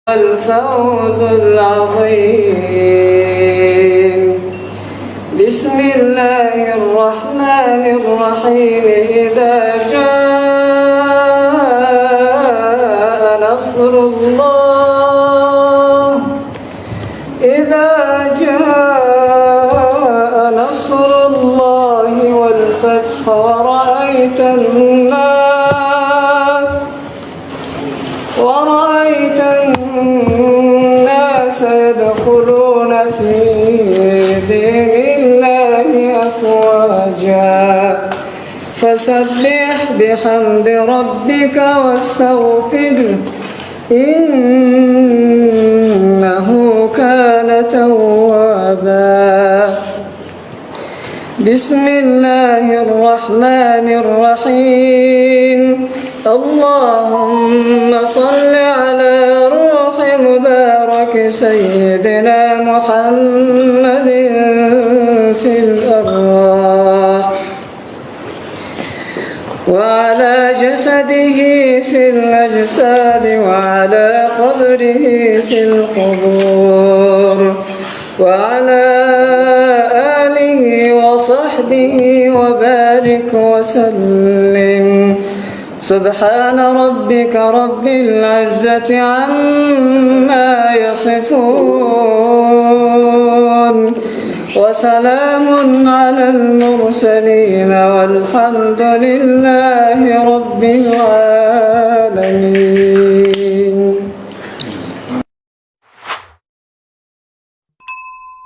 الفوز العظيم. بسم الله الرحمن الرحيم. إذا جاء نصر الله والفتح ورأيت الناس يدخلون في دين الله أفواجا فسبح بحمد ربك واستغفره إنه كان توابا. بسم الله الرحمن الرحيم. اللهم صل على روح مبارك سيدنا محمد في الأرواح وعلى جسده في الأجساد وعلى قبره في القبور وعلى آله وصحبه وبارك وسلم. سبحان ربك رب العزة عما يصفون وسلام على المرسلين والحمد لله رب العالمين.